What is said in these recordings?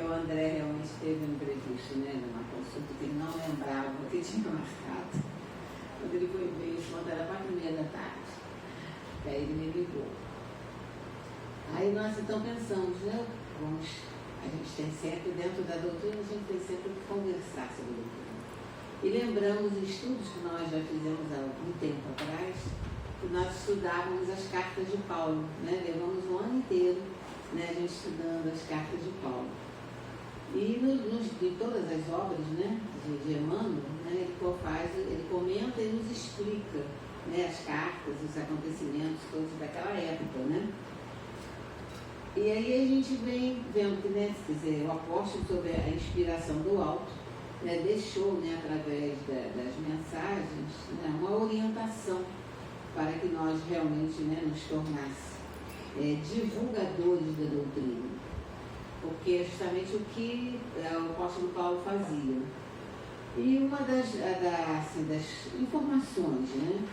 o André realmente teve um imprevisto, né, numa consulta que ele não lembrava que tinha marcado. Quando ele foi ver, isso era 4h30 da tarde. Aí ele me ligou. Aí nós então pensamos, né, a gente tem sempre, dentro da doutrina, a gente tem sempre que conversar sobre a doutrina. E lembramos estudos que nós já fizemos há algum tempo atrás, que nós estudávamos as cartas de Paulo, né? Levamos um ano inteiro, né, a gente estudando as cartas de Paulo. E em todas as obras, né, de Emmanuel, né, ele comenta e nos explica, né, as cartas, os acontecimentos todos daquela época, né? E aí a gente vem vendo que, né, quer dizer, o apóstolo, sobre a inspiração do alto, né, deixou, né, através das mensagens, né, uma orientação para que nós realmente, né, nos tornássemos divulgadores da doutrina, porque é justamente o que o apóstolo Paulo fazia. E uma das informações, né,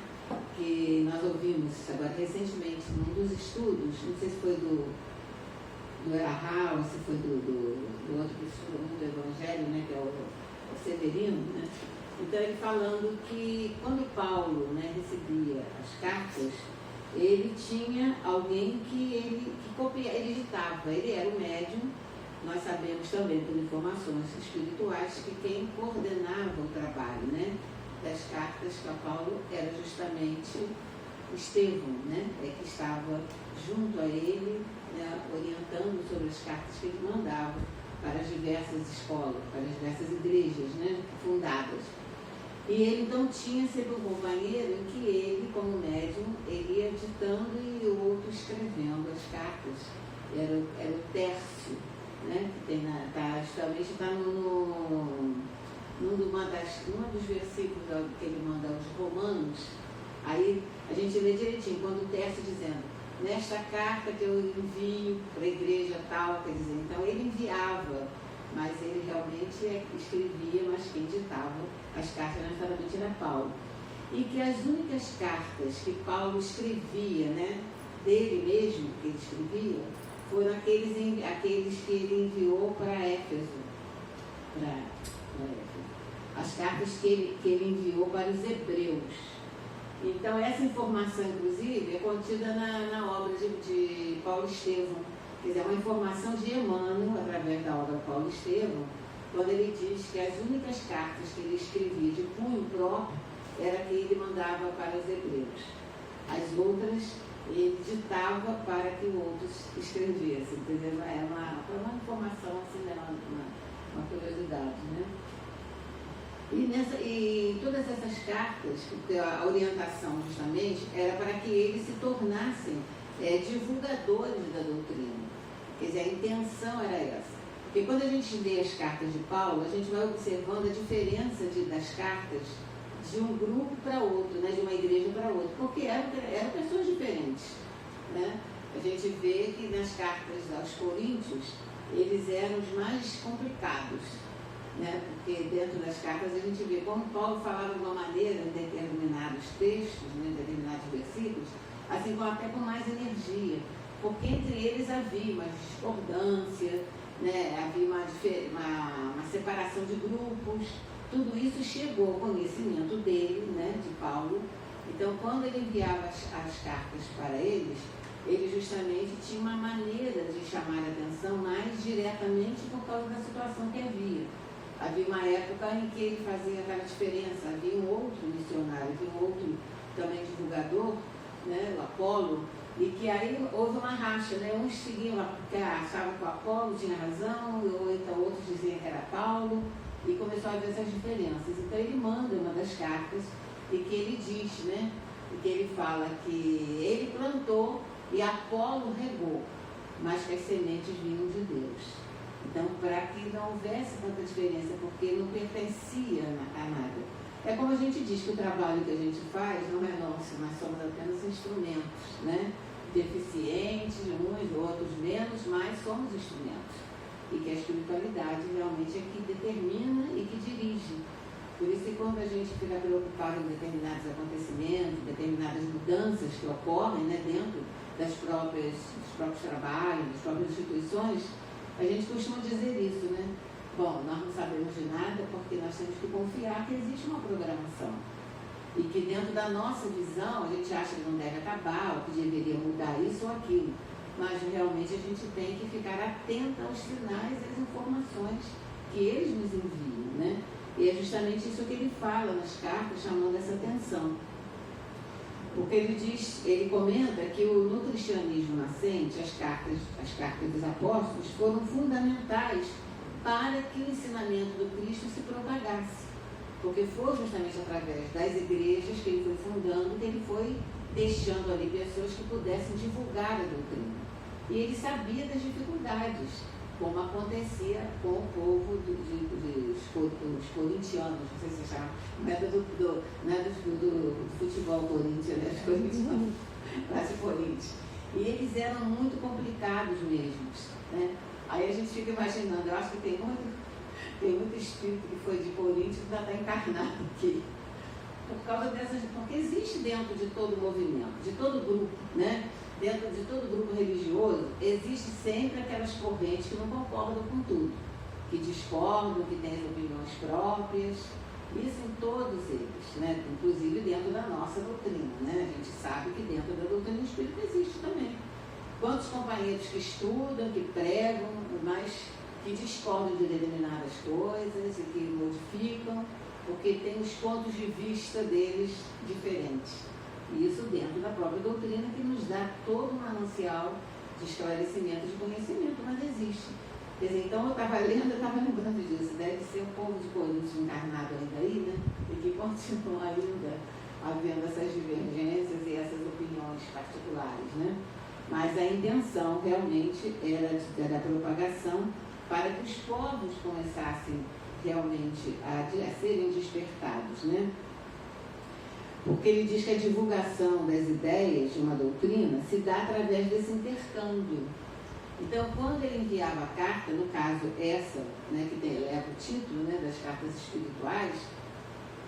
que nós ouvimos agora recentemente num dos estudos, não sei se foi do Erahá, ou se foi do outro que estuda muito o Evangelho, né, que é o Severino, né? Então ele falando que quando Paulo, né, recebia as cartas, ele tinha alguém que ele editava, ele era o médium. Nós sabemos também por informações espirituais que quem coordenava o trabalho, né, das cartas para Paulo era justamente Estevão, né, que estava junto a ele, né, orientando sobre as cartas que ele mandava para as diversas escolas, para as diversas igrejas, né, fundadas. E ele então tinha sempre um companheiro em que ele, como médium, ele ia ditando e o outro escrevendo as cartas. Era o Tércio, né, que tem justamente está num dos versículos que ele manda aos Romanos. Aí a gente lê direitinho, quando o Tércio dizendo, nesta carta que eu envio para a igreja tal, quer dizer, então ele enviava, mas ele realmente escrevia, mas quem ditava as cartas necessariamente era Paulo. E que as únicas cartas que Paulo escrevia, né, dele mesmo, que ele escrevia, foram aqueles que ele enviou para Éfeso. As cartas que ele enviou para os hebreus. Então, essa informação, inclusive, é contida na obra de Paulo Estevão. Quer dizer, é uma informação de Emmanuel, através da obra Paulo Estevão, quando ele diz que as únicas cartas que ele escrevia de punho próprio era que ele mandava para os hebreus. As outras, ele ditava para que outros escrevessem. Entendeu? É uma informação, assim, né? uma curiosidade, né? E todas essas cartas, a orientação justamente era para que eles se tornassem divulgadores da doutrina. Quer dizer, a intenção era essa. Porque quando a gente lê as cartas de Paulo, a gente vai observando a diferença das cartas de um grupo para outro, né, de uma igreja para outra, porque eram pessoas diferentes, né? A gente vê que nas cartas aos Coríntios, eles eram os mais complicados, né? Porque dentro das cartas a gente vê como Paulo falava de uma maneira em determinados textos, né, em determinados versículos, assim como até com mais energia, porque entre eles havia uma discordância, né, havia uma separação de grupos. Tudo isso chegou ao conhecimento dele, né, de Paulo. Então, quando ele enviava as cartas para eles, ele justamente tinha uma maneira de chamar a atenção mais diretamente por causa da situação que havia. Havia uma época em que ele fazia aquela diferença, havia um outro missionário, havia um outro também divulgador, né, o Apolo, e que aí houve uma racha, né? Uns seguiam, achavam que o Apolo tinha razão, ou então outros diziam que era Paulo, e começou a haver essas diferenças. Então ele manda uma das cartas, e que ele diz, né, e que ele fala que ele plantou e Apolo regou, mas que as sementes vinham de Deus. Então, para que não houvesse tanta diferença, porque não pertencia a nada. É como a gente diz que o trabalho que a gente faz não é nosso, nós somos apenas instrumentos, né? Deficientes, uns, outros menos, mas somos instrumentos. E que a espiritualidade realmente é que determina e que dirige. Por isso que quando a gente fica preocupado em determinados acontecimentos, determinadas mudanças que ocorrem, né, dentro dos próprios trabalhos, das próprias instituições, A gente costuma dizer isso, né? Bom, nós não sabemos de nada porque nós temos que confiar que existe uma programação. E que dentro da nossa visão, a gente acha que não deve acabar, ou que deveria mudar isso ou aquilo. Mas realmente a gente tem que ficar atento aos sinais e às informações que eles nos enviam, né? E é justamente isso que ele fala nas cartas, chamando essa atenção. Porque ele comenta que no cristianismo nascente, as cartas dos apóstolos foram fundamentais para que o ensinamento do Cristo se propagasse. Porque foi justamente através das igrejas que ele foi fundando, que ele foi deixando ali pessoas que pudessem divulgar a doutrina. E ele sabia das dificuldades, como acontecia com o povo dos corintianos, não sei se você chama, não é do futebol corintiano, é dos corintianos, lá de Corinthians. E eles eram muito complicados mesmo, né? Aí a gente fica imaginando, eu acho que tem muito espírito que foi de Corinthians que ainda está encarnado aqui. Por causa dessas, porque existe dentro de todo movimento, de todo grupo, né? Dentro de todo grupo religioso, existe sempre aquelas correntes que não concordam com tudo, que discordam, que têm as opiniões próprias, isso em todos eles, né? Inclusive dentro da nossa doutrina, né? A gente sabe que dentro da doutrina espírita existe também. Quantos companheiros que estudam, que pregam, mas que discordam de determinadas coisas e que modificam, porque tem os pontos de vista deles diferentes. E isso dentro da própria doutrina, que nos dá todo um manancial de esclarecimento, de conhecimento, mas existe. Quer dizer, então eu estava lendo, eu estava lembrando disso, deve ser o povo de Coríntios encarnado ainda aí, né? E que continua ainda havendo essas divergências e essas opiniões particulares, né? Mas a intenção realmente era da propagação para que os povos começassem realmente a serem despertados, né? Porque ele diz que a divulgação das ideias de uma doutrina se dá através desse intercâmbio. Então, quando ele enviava a carta, no caso essa, né, que leva o título, né, das cartas espirituais,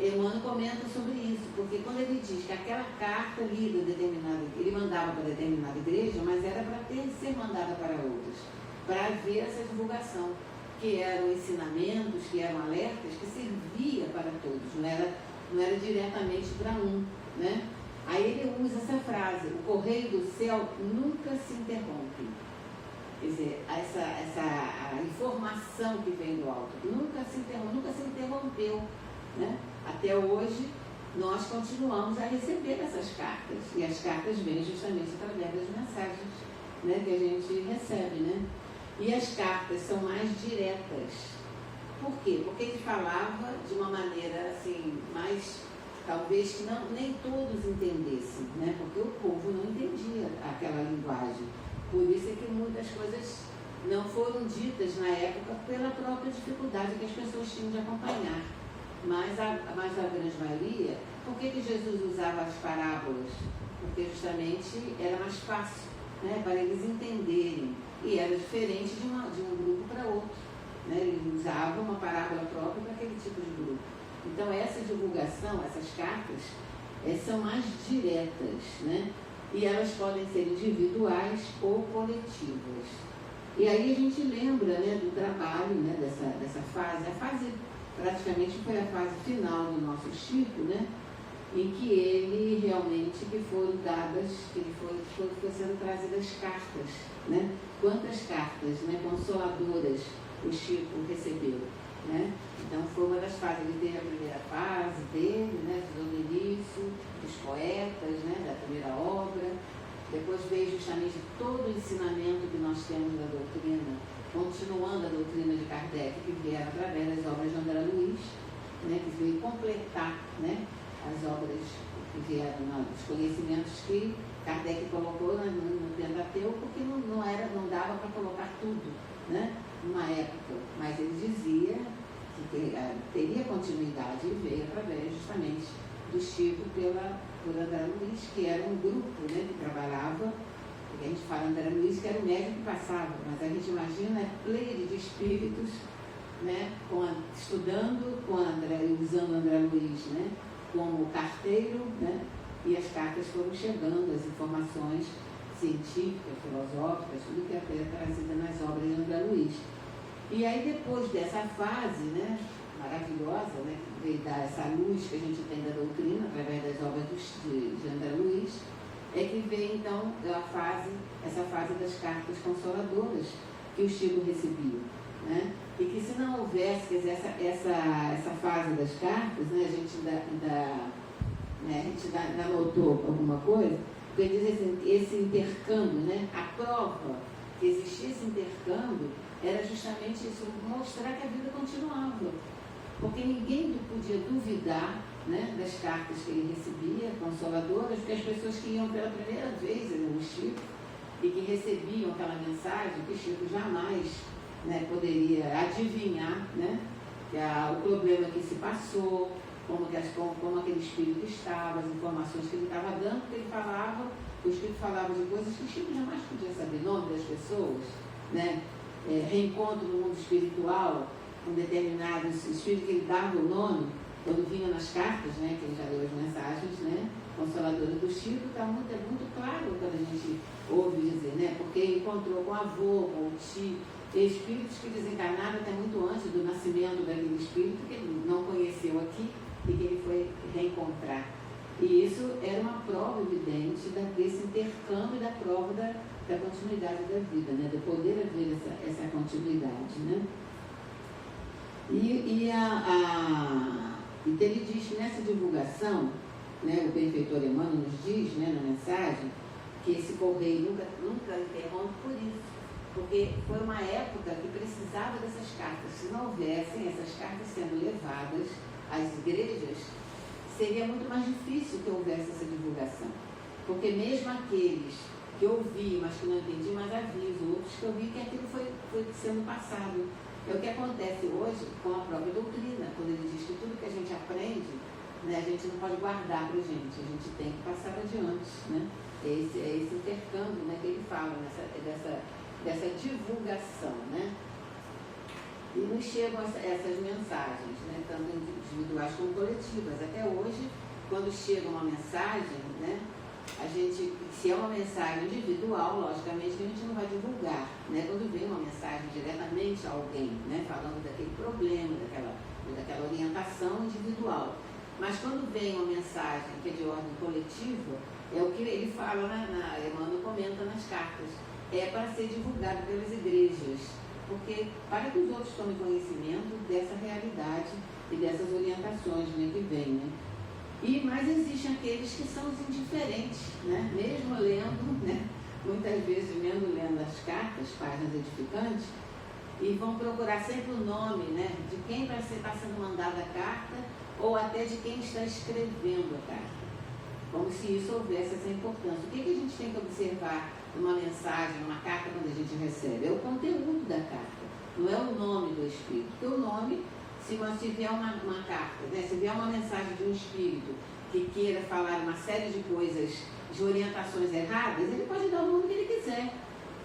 Emmanuel comenta sobre isso, porque quando ele diz que aquela carta lida ele mandava para determinada igreja, mas era para ser mandada para outras, para haver essa divulgação, que eram ensinamentos, que eram alertas, que servia para todos, não era diretamente para um, né? Aí ele usa essa frase: o correio do céu nunca se interrompe. Quer dizer, a informação que vem do alto nunca se interrompeu, né? Até hoje nós continuamos a receber essas cartas, e as cartas vêm justamente através das mensagens, né, que a gente recebe, né? E as cartas são mais diretas. Por quê? Porque ele falava de uma maneira assim, mais, talvez que nem todos entendessem, né? Porque o povo não entendia aquela linguagem. Por isso é que muitas coisas não foram ditas na época pela própria dificuldade que as pessoas tinham de acompanhar. Mas a grande maioria, por que Jesus usava as parábolas? Porque justamente era mais fácil, né, para eles entenderem. E era diferente de um grupo para outro. Né? Ele usava uma parábola própria para aquele tipo de grupo. Então essa divulgação, essas cartas, são mais diretas, né? E elas podem ser individuais ou coletivas. E aí a gente lembra, né, do trabalho, né, dessa fase. A fase praticamente foi a fase final do nosso Chico, né? Em que ele realmente, que foram dadas, foi sendo trazidas cartas, né? Quantas cartas, né, consoladoras o Chico recebeu, né? Então foi uma das fases. Ele teve a primeira fase dele, né, do início, dos poetas, né, da primeira obra. Depois veio justamente todo o ensinamento que nós temos da doutrina, continuando a doutrina de Kardec, que vieram através das obras de André Luiz, né, que veio completar, né, as obras que vieram, os conhecimentos que Kardec colocou no Pentateuco, porque não dava para colocar tudo, né, numa época, mas ele dizia que teria continuidade e veio através justamente do Chico por André Luiz, que era um grupo, né, que trabalhava, porque a gente fala André Luiz, que era o médico que passava, mas a gente imagina a pleia de espíritos, né, estudando usando André Luiz, né, como carteiro, né, e as cartas foram chegando, as informações científicas, filosóficas, tudo que é trazida nas obras de André Luiz. E aí depois dessa fase, né, maravilhosa, né, que veio dar essa luz que a gente tem da doutrina, através das obras de André Luiz, é que veio então essa fase das cartas consoladoras que o Chico recebia, né? E que se não houvesse, quer dizer, essa fase das cartas, né, a gente ainda notou alguma coisa, porque diz assim, esse intercâmbio, né, a prova que existia esse intercâmbio era justamente isso, mostrar que a vida continuava, porque ninguém podia duvidar, né, das cartas que ele recebia, consoladoras, porque as pessoas que iam pela primeira vez no Chico e que recebiam aquela mensagem que Chico jamais, né, poderia adivinhar, né, o problema que se passou, como aquele espírito estava, as informações que ele estava dando, porque ele falava, o espírito falava de coisas que Chico jamais podia saber, nome das pessoas, né, reencontro no mundo espiritual, com determinados espíritos que ele dava o nome, quando vinha nas cartas, né, que ele já deu as mensagens, né, consoladoras do Chico, é muito claro quando a gente ouve dizer, né, porque ele encontrou com o avô, com o tio, espíritos que desencarnaram até muito antes do nascimento daquele espírito que ele não conheceu aqui e que ele foi reencontrar. E isso era uma prova evidente desse intercâmbio da prova da continuidade da vida, né, de poder haver essa continuidade, né. Então ele diz que nessa divulgação, né, o benfeitor Emmanuel nos diz, né, na mensagem, que esse correio nunca interrompe por isso, porque foi uma época que precisava dessas cartas. Se não houvessem essas cartas sendo levadas às igrejas, seria muito mais difícil que houvesse essa divulgação, porque mesmo aqueles que ouviam, mas que não entendiam, mas aviso, outros que ouviam que aquilo foi sendo passado. É o que acontece hoje com a própria doutrina, quando ele diz que tudo que a gente aprende, né, a gente não pode guardar para a gente tem que passar adiante, né? É esse intercâmbio, né, que ele fala, dessa divulgação, né? E nos chegam essas mensagens, né, tanto individuais como coletivas. Até hoje, quando chega uma mensagem, né, se é uma mensagem individual, logicamente que a gente não vai divulgar, né? Quando vem uma mensagem diretamente a alguém, né, falando daquele problema, daquela orientação individual. Mas quando vem uma mensagem que é de ordem coletiva, é o que ele fala, Emmanuel comenta nas cartas, é para ser divulgado pelas igrejas, porque para que os outros tomem conhecimento dessa realidade e dessas orientações, né, que vêm, né? Mas existem aqueles que são os indiferentes, né? Mesmo lendo, né? Muitas vezes mesmo lendo as cartas, páginas edificantes, e vão procurar sempre o nome, né, de quem está sendo mandada a carta, ou até de quem está escrevendo a carta, como se isso houvesse essa importância. O que a gente tem que observar numa mensagem, numa carta, quando a gente recebe? É o conteúdo da carta, não é o nome do espírito, porque o nome, se vier uma carta, né, se vier uma mensagem de um espírito que queira falar uma série de coisas, de orientações erradas, ele pode dar o nome que ele quiser.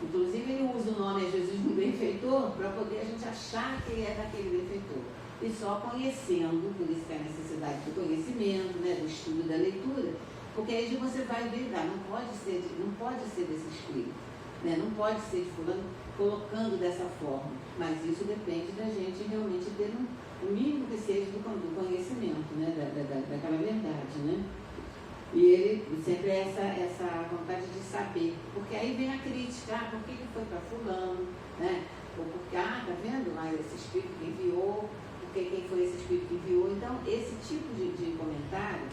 Inclusive ele usa o nome às vezes do benfeitor para poder a gente achar que ele é daquele benfeitor. E só conhecendo, por isso que é a necessidade do conhecimento, né, do estudo, da leitura, porque aí você vai ver, não pode ser desse espírito, né, não pode ser de fulano colocando dessa forma, mas isso depende da gente realmente ter o mínimo que seja do conhecimento, né, daquela verdade, né? E ele sempre é essa vontade de saber, porque aí vem a crítica, por que foi para fulano, né? Ou porque, tá vendo, mas esse espírito que enviou, porque quem foi esse espírito que enviou. Então, esse tipo de comentário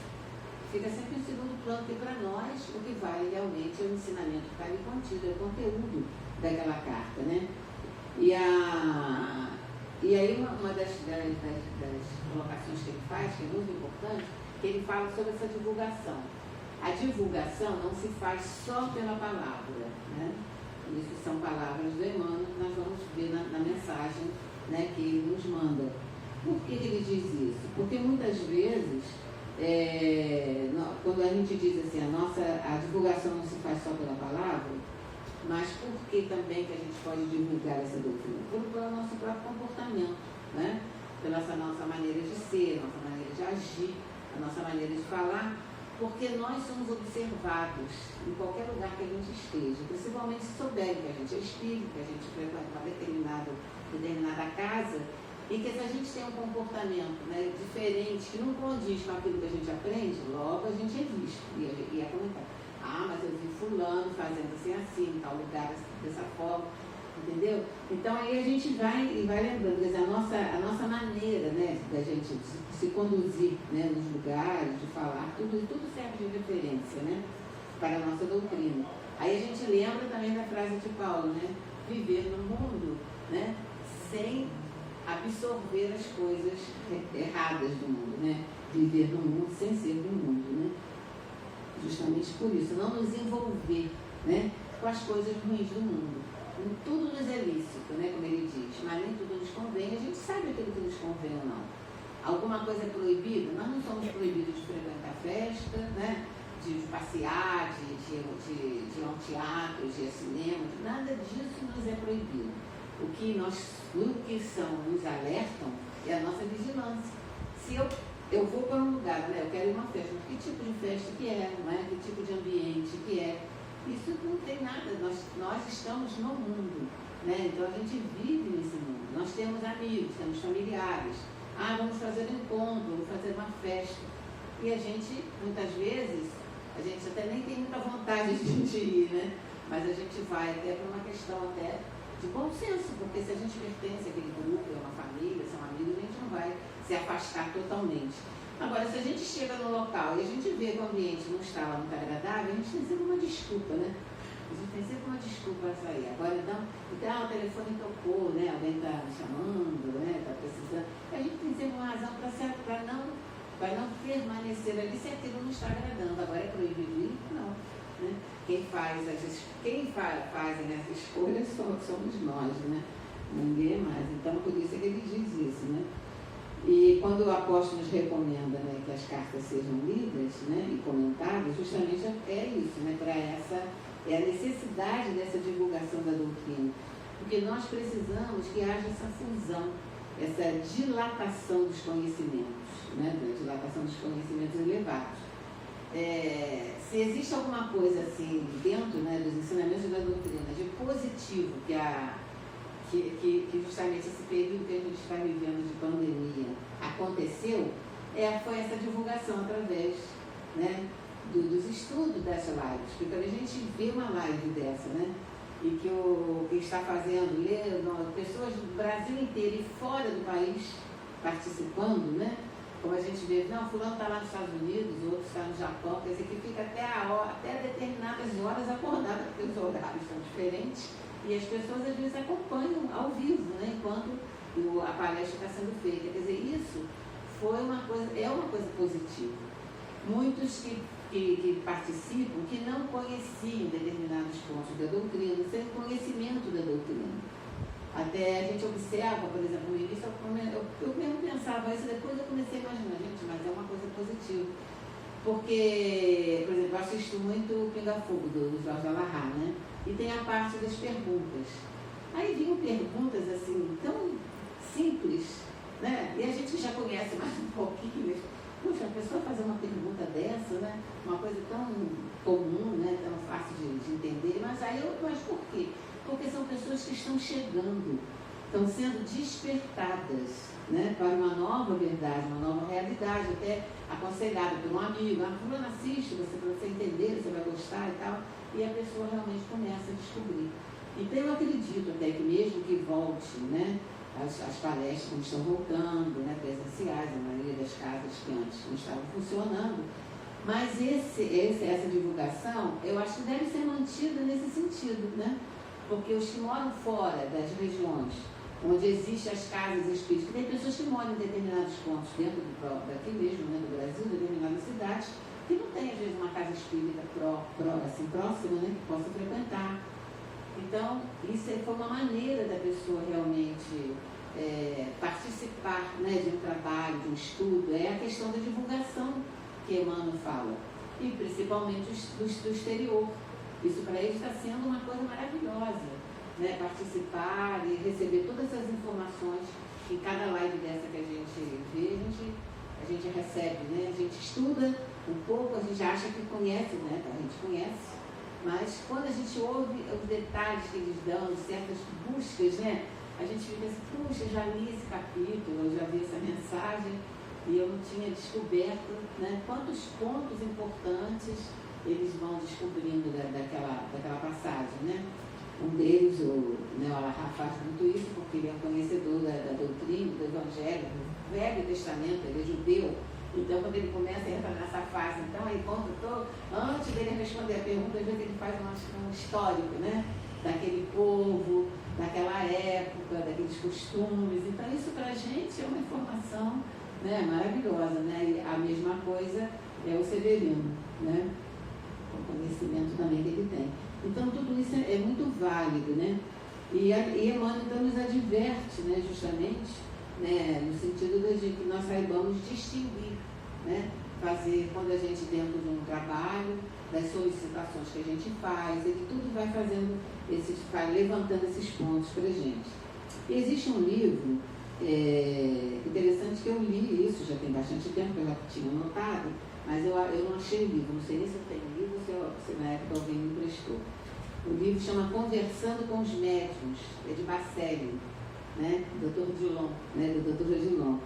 fica sempre em segundo plano, porque para nós o que vale realmente é o ensinamento que está ali contido, é o conteúdo daquela carta, né? E aí uma das colocações que ele faz, que é muito importante, que ele fala sobre essa divulgação. A divulgação não se faz só pela palavra, né? Isso são palavras do Emmanuel que nós vamos ver na mensagem, né, que ele nos manda. Por que ele diz isso? Porque muitas vezes, quando a gente diz assim, a divulgação não se faz só pela palavra, mas por que também que a gente pode divulgar essa doutrina? Pelo nosso próprio comportamento, né? Pela nossa maneira de ser, nossa maneira de agir, a nossa maneira de falar. porque nós somos observados em qualquer lugar que a gente esteja, principalmente se souberem que a gente é espírita, que a gente frequenta uma determinada casa, e que se a gente tem um comportamento, né, diferente, que não condiz com aquilo que a gente aprende, logo a gente é visto e é comentado. Ah, mas eu vi fulano fazendo assim, em tal lugar, dessa forma, entendeu? Então aí a gente vai lembrando, quer dizer, a nossa maneira, né, da gente se conduzir, né, nos lugares, de falar, tudo serve de referência, né, para a nossa doutrina. Aí a gente lembra também da frase de Paulo, né, viver no mundo, né, sem absorver as coisas erradas do mundo, né? Viver no mundo sem ser do mundo, né? Justamente por isso, não nos envolver, né, com as coisas ruins do mundo. Tudo nos é lícito, né, como ele diz, mas nem tudo nos convém. A gente sabe aquilo que nos convém ou não. Alguma coisa é proibida? Nós não somos proibidos de frequentar festa, né? De passear, de ir a um teatro, de ir ao cinema, nada disso nos é proibido. O que nos alertam é a nossa vigilância. Se eu vou para um lugar, né, eu quero ir a uma festa, que tipo de festa que é, não é? Que tipo de ambiente que é? Isso não tem nada, nós estamos no mundo, né? Então a gente vive nesse mundo. Nós temos amigos, temos familiares. Ah, vamos fazer um encontro, vamos fazer uma festa. E a gente, muitas vezes, a gente até nem tem muita vontade de ir, né? Mas a gente vai até por uma questão até de bom senso, porque se a gente pertence àquele grupo, é uma família, são amigos, a gente não vai se afastar totalmente. Agora, se a gente chega no local e a gente vê que o ambiente não está lá muito agradável, a gente tem sempre uma desculpa, né? A gente tem sempre uma desculpa para sair. Agora, então o telefone tocou, né? Alguém está me chamando, né? Está precisando. A gente tem sempre uma razão para não permanecer ali se aquilo não está agradando. Agora é proibido ir? Não. Né? Quem fazem essa escolha somos nós, né? Ninguém mais. Então, por isso é que ele diz isso, né? E quando o apóstolo nos recomenda, né, que as cartas sejam lidas, né, e comentadas, justamente é isso, né? É a necessidade dessa divulgação da doutrina. Porque nós precisamos que haja essa fusão, essa dilatação dos conhecimentos, né? Da dilatação dos conhecimentos elevados. Se existe alguma coisa assim dentro, né, dos ensinamentos da doutrina de positivo que justamente esse período que a gente está vivendo de pandemia aconteceu, foi essa divulgação através, né, dos estudos das lives. Porque quando a gente vê uma live dessa, né, e que está fazendo, pessoas do Brasil inteiro e fora do país participando, né? Como a gente vê, não, fulano está lá nos Estados Unidos, outro está no Japão, quer dizer que fica até determinadas horas acordada, porque os horários são diferentes, e as pessoas às vezes acompanham ao vivo, né, enquanto a palestra está sendo feita. Quer dizer, isso é uma coisa positiva. Muitos que participam, que não conheciam determinados pontos da doutrina, sem conhecimento da doutrina. Até a gente observa, por exemplo, no início eu mesmo pensava isso, depois eu comecei a imaginar, gente, mas é uma coisa positiva. Porque, por exemplo, eu assisto muito o Pinga Fogo do Jorge Alahá, né? E tem a parte das perguntas. Aí vinham perguntas assim, tão simples, né? E a gente que já conhece mais um pouquinho, puxa, a pessoa fazer uma pergunta dessa, né? Uma coisa tão comum, né? Tão fácil de entender, mas por quê? Porque são pessoas que estão chegando, estão sendo despertadas, né, para uma nova verdade, uma nova realidade, até aconselhada por um amigo, fulano assiste, para você entender, você vai gostar e tal, e a pessoa realmente começa a descobrir. Então eu acredito até que mesmo que volte, né, as palestras como estão voltando, né, presenciais, a maioria das casas que antes não estavam funcionando, mas essa divulgação, eu acho que deve ser mantida nesse sentido, né? Porque os que moram fora das regiões onde existem as casas espíritas, tem pessoas que moram em determinados pontos dentro daqui mesmo, né, do Brasil, determinadas cidades, que não tem às vezes uma casa espírita assim, próxima, né, que possa frequentar. Então, isso foi uma maneira da pessoa realmente participar, né, de um trabalho, de um estudo, é a questão da divulgação que Emmanuel fala, e principalmente do exterior. Isso para eles está sendo uma coisa maravilhosa, né? Participar e receber todas essas informações. Em cada live dessa que a gente vê, a gente a gente recebe, né? A gente estuda um pouco, a gente acha que conhece, né? A gente conhece, mas quando a gente ouve os detalhes que eles dão, certas buscas, né? A gente fica assim, puxa, já li esse capítulo, eu já vi essa mensagem e eu não tinha descoberto, né? Quantos pontos importantes eles vão descobrindo daquela passagem, né? Um deles, o Al-Rahaf faz muito isso, porque ele é um conhecedor da doutrina, do Evangelho, do Velho Testamento, ele é judeu. Então, quando ele começa a entrar nessa fase, então, ele conta antes dele responder a pergunta, às vezes ele faz um histórico, né? Daquele povo, daquela época, daqueles costumes. Então, isso para a gente é uma informação, né, maravilhosa, né? E a mesma coisa é o Severino, né? O conhecimento também que ele tem. Então, tudo isso é muito válido, né? E Emmanuel então nos adverte, né, justamente, né, no sentido de que nós saibamos distinguir, né? Fazer, quando a gente dentro de um trabalho, das solicitações que a gente faz, ele tudo vai fazendo, vai levantando esses pontos para a gente. E existe um livro interessante que eu li isso, já tem bastante tempo que eu já tinha notado, mas eu não achei o livro, não sei nem se eu tenho livro ou se na época alguém me emprestou. O livro chama Conversando com os Médiuns, é de Bacelli, né? Dr. Dilon, né? Do Dr. Dilon.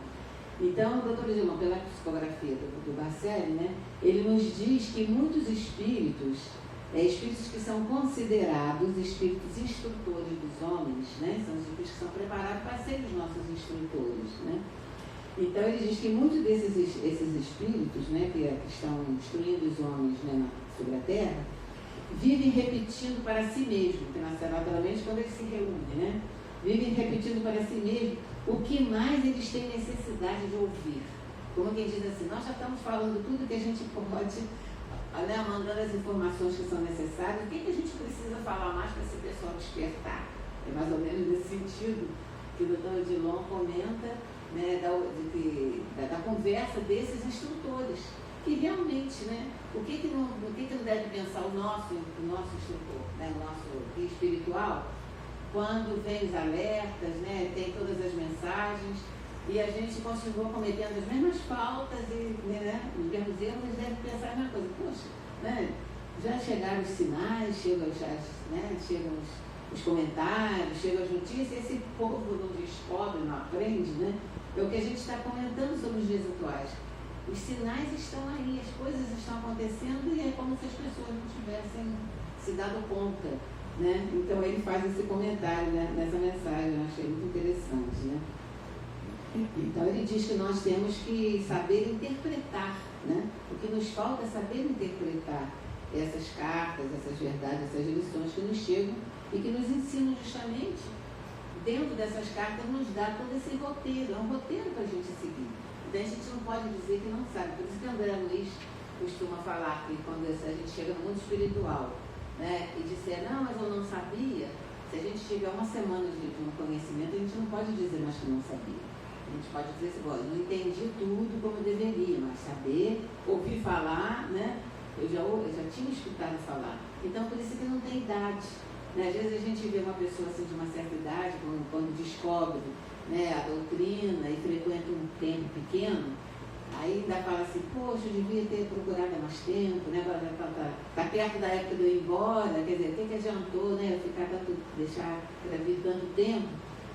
Então, o Dr. Dilon, pela psicografia do Bacelli, né? Ele nos diz que muitos espíritos, espíritos que são considerados espíritos instrutores dos homens, né? São os espíritos que são preparados para serem os nossos instrutores, né? Então, ele diz que muitos esses espíritos, né, que estão instruindo os homens, né, sobre a Terra, vivem repetindo para si mesmo, que naturalmente quando eles se reúnem, né, vivem repetindo para si mesmo o que mais eles têm necessidade de ouvir. Como quem diz assim, nós já estamos falando tudo que a gente pode, né, mandando as informações que são necessárias, o que a gente precisa falar mais para esse pessoal despertar? É mais ou menos nesse sentido que o Dr. Dilon comenta, né, da conversa desses instrutores, que realmente, né, o que não deve pensar o nosso instrutor, né, o nosso guia espiritual, quando vem os alertas, né, tem todas as mensagens, e a gente continua cometendo as mesmas faltas e, né, os mesmos erros, eles devem pensar a mesma coisa. Poxa, né, já chegaram os sinais, chegam os comentários, chegam as notícias, esse povo não descobre, não aprende, né? É o que a gente está comentando sobre os dias atuais. Os sinais estão aí, as coisas estão acontecendo e é como se as pessoas não tivessem se dado conta, né? Então ele faz esse comentário, né, nessa mensagem, eu achei muito interessante, né? Então ele diz que nós temos que saber interpretar, né? O que nos falta é saber interpretar essas cartas, essas verdades, essas lições que nos chegam e que nos ensinam justamente, dentro dessas cartas, nos dá todo esse roteiro, é um roteiro para a gente seguir. Então a gente não pode dizer que não sabe. Por isso que André Luiz costuma falar que quando a gente chega no mundo espiritual, né, e disser, não, mas eu não sabia, se a gente tiver uma semana de um conhecimento, a gente não pode dizer mais que não sabia. A gente pode dizer assim, eu não entendi tudo como deveria, mas saber, ouvir falar, né, eu já tinha escutado falar. Então por isso que não tem idade. Né? Às vezes a gente vê uma pessoa assim, de uma certa idade, quando descobre, né, a doutrina e frequenta um tempo pequeno, aí ainda fala assim, poxa, eu devia ter procurado há mais tempo, né? Agora já está perto da época de eu ir embora, quer dizer, o que adiantou, né, eu deixar a vida tanto tempo?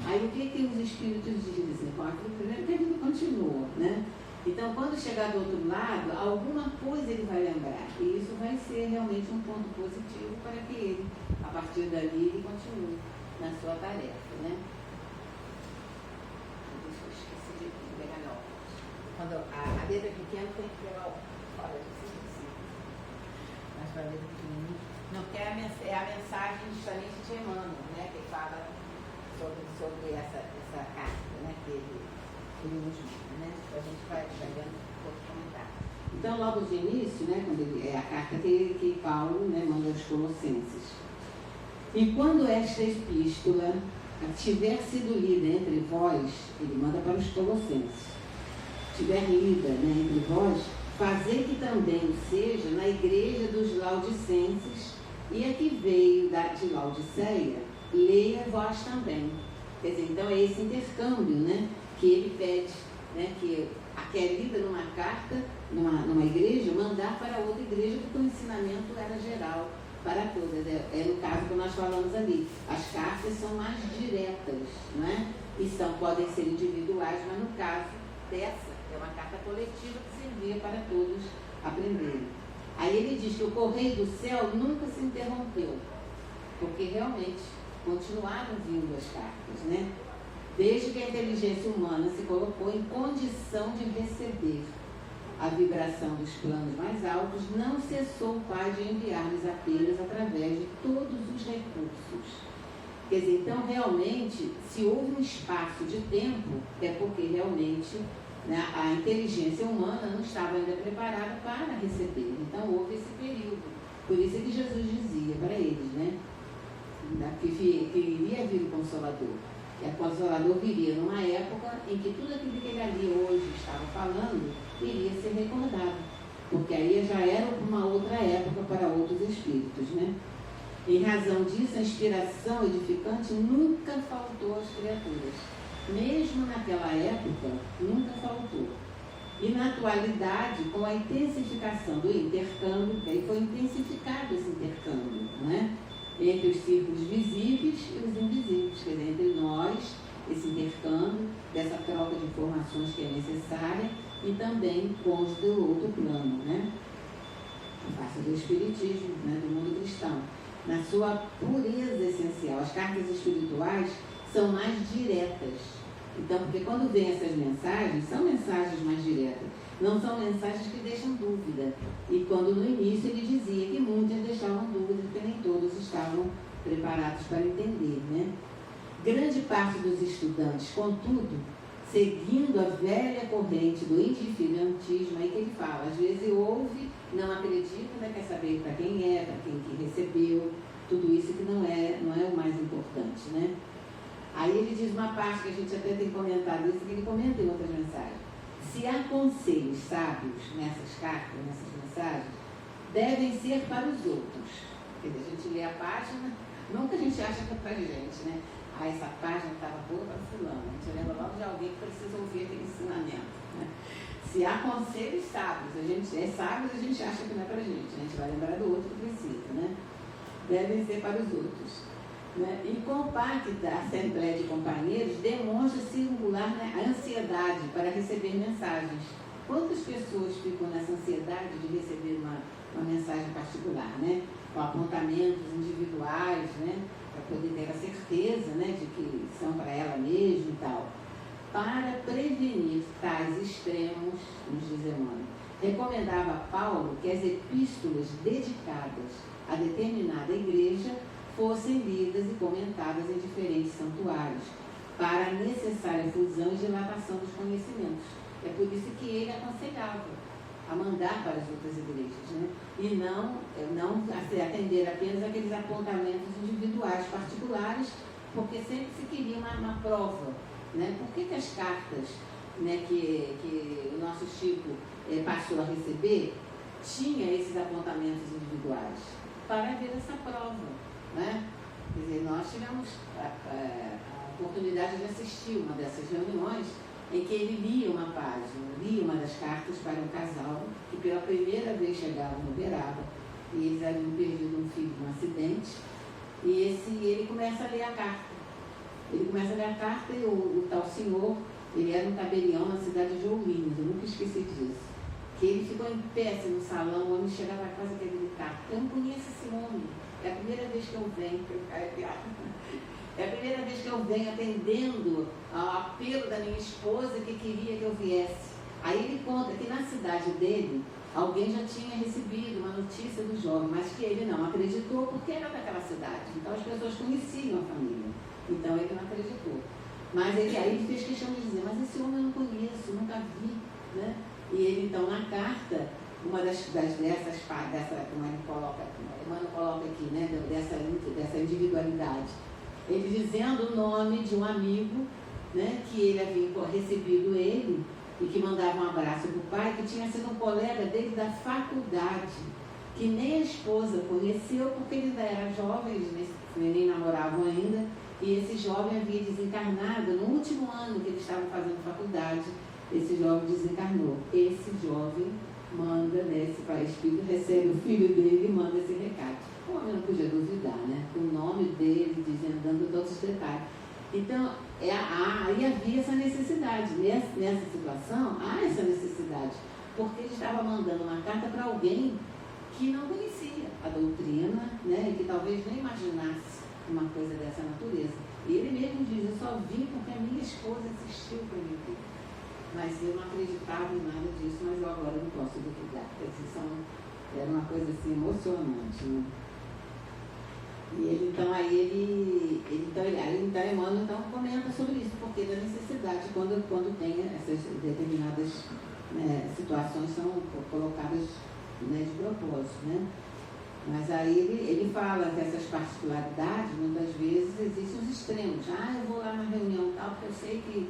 Aí o que os espíritos dizem? Primeiro que a vida continua, né? Então, quando chegar do outro lado, alguma coisa ele vai lembrar. E isso vai ser realmente um ponto positivo para que ele, a partir dali, ele continue na sua tarefa, né? Deixa eu esqueci de pegar meu óculos. Quando a letra pequena tem que pegar o óculos. Olha, esqueci. Mas para a letra pequenininha. Não, porque é a mensagem justamente de Emmanuel, né? Que fala sobre essa carta, né? Que ele nos manda, né? A gente vai vendo um pouco comentar. Então, logo de início, né, quando é a carta que Paulo, né, manda aos Colossenses. E quando esta epístola tiver sido lida entre vós, ele manda para os Colossenses, tiver lida, né, entre vós, fazei que também seja na igreja dos Laodicenses, e a que veio de Laodiceia, leia vós também. Quer dizer, então é esse intercâmbio, né, que ele pede, né, que é lida numa carta, numa igreja, mandar para outra igreja, porque o ensinamento era geral para todas. No caso que nós falamos ali, as cartas são mais diretas, né? E podem ser individuais, mas no caso dessa, é uma carta coletiva que servia para todos aprenderem. Aí ele diz que o correio do céu nunca se interrompeu, porque realmente continuaram vindo as cartas, né? Desde que a inteligência humana se colocou em condição de receber a vibração dos planos mais altos, não cessou o Pai de enviar-lhes apenas através de todos os recursos. Quer dizer, então realmente, se houve um espaço de tempo, é porque realmente, né, a inteligência humana não estava ainda preparada para receber. Então houve esse período. Por isso é que Jesus dizia para eles, né, que iria vir o Consolador. E o Consolador viria numa época em que tudo aquilo que ele ali hoje estava falando iria ser recordado, porque aí já era uma outra época para outros espíritos, né? Em razão disso, a inspiração edificante nunca faltou às criaturas. Mesmo naquela época, nunca faltou. E na atualidade, com a intensificação do intercâmbio, aí foi intensificado esse intercâmbio, né? Entre os círculos visíveis e os invisíveis, quer dizer, entre nós, esse intercâmbio, dessa troca de informações que é necessária, e também com os do outro plano, né? A face do espiritismo, né? Do mundo cristão. Na sua pureza essencial, as cartas espirituais são mais diretas. Então, porque quando vem essas mensagens, são mensagens mais diretas, não são mensagens que deixam dúvida. E quando no início ele dizia que muitas deixavam dúvida, porque nem todos estavam preparados para entender, né? Grande parte dos estudantes, contudo, seguindo a velha corrente do indiferentismo, aí que ele fala, às vezes ouve, não acredita, né, quer saber para quem é, para quem que recebeu, tudo isso que não é o mais importante, né? Aí ele diz uma parte que a gente até tem comentado isso, que ele comenta em outras mensagens. Se há conselhos sábios nessas cartas, nessas mensagens, devem ser para os outros. Quer dizer, a gente lê a página, nunca a gente acha que é para a gente, né? Ah, essa página estava boa para fulano. A gente lembra logo de alguém que precisa ouvir aquele ensinamento, né? Se há conselhos sábios, a gente é sábio e a gente acha que não é para a gente vai lembrar do outro que precisa, né? Devem ser para os outros. Né? E com o parte da Assembleia de Companheiros, demonstra singular, né, a ansiedade para receber mensagens. Quantas pessoas ficam nessa ansiedade de receber uma mensagem particular, né? Com apontamentos individuais, né? Para poder ter a certeza, né, de que são para ela mesma e tal. Para prevenir tais extremos, nos diz Emmanuel, recomendava Paulo que as epístolas dedicadas a determinada igreja fossem lidas e comentadas em diferentes santuários, para a necessária fusão e dilatação dos conhecimentos. É por isso que ele aconselhava a mandar para as outras igrejas, né? E não atender apenas aqueles apontamentos individuais, particulares, porque sempre se queria uma prova, né? Por que as cartas, né, que o nosso Chico passou a receber, tinha esses apontamentos individuais? Para ver essa prova, né? Quer dizer, nós tivemos a oportunidade de assistir uma dessas reuniões em que ele lia uma página, lia uma das cartas para um casal que pela primeira vez chegavam no Uberaba, e eles haviam perdido um filho num acidente, e ele começa a ler a carta. Ele começa a ler a carta e o tal senhor, ele era um tabelião na cidade de Ourinhos, eu nunca esqueci disso. Que ele ficou em pé assim, no salão, o homem chegava a casa e gritar, eu não conheço esse homem, é a primeira vez que eu venho, é a primeira vez que eu venho atendendo ao apelo da minha esposa que queria que eu viesse. Aí ele conta que na cidade dele, alguém já tinha recebido uma notícia do jovem, mas que ele não acreditou porque era daquela cidade. Então as pessoas conheciam a família, então ele não acreditou. Mas aí ele fez questão de dizer, mas esse homem eu não conheço, nunca vi, né? E ele então na carta, uma dessas como ele coloca, Emmanuel coloca aqui, né, dessa individualidade, ele dizendo o nome de um amigo, né, que ele havia recebido ele e que mandava um abraço para o pai, que tinha sido um colega dele da faculdade, que nem a esposa conheceu porque ele ainda era jovem, eles nem namoravam ainda, e esse jovem havia desencarnado no último ano que eles estavam fazendo faculdade, esse jovem desencarnou. Esse jovem manda, né, esse pai espírito recebe o filho dele e manda esse recado. O homem não podia duvidar, né? O nome dele, dizendo, dando todos os detalhes. Então, aí havia essa necessidade. Nessa situação, há essa necessidade. Porque ele estava mandando uma carta para alguém que não conhecia a doutrina, né? E que talvez nem imaginasse uma coisa dessa natureza. E ele mesmo diz, eu só vim porque a minha esposa insistiu para mim vir. Mas eu não acreditava em nada disso, mas eu agora não posso duvidar. Era uma coisa assim emocionante, né? E ele, então Emmanuel então, comenta sobre isso, porque da necessidade, quando tem essas determinadas, né, situações são colocadas, né, de propósito, né? Mas aí ele fala que essas particularidades, muitas vezes, existem os extremos. Eu vou lá na reunião tal, porque eu sei que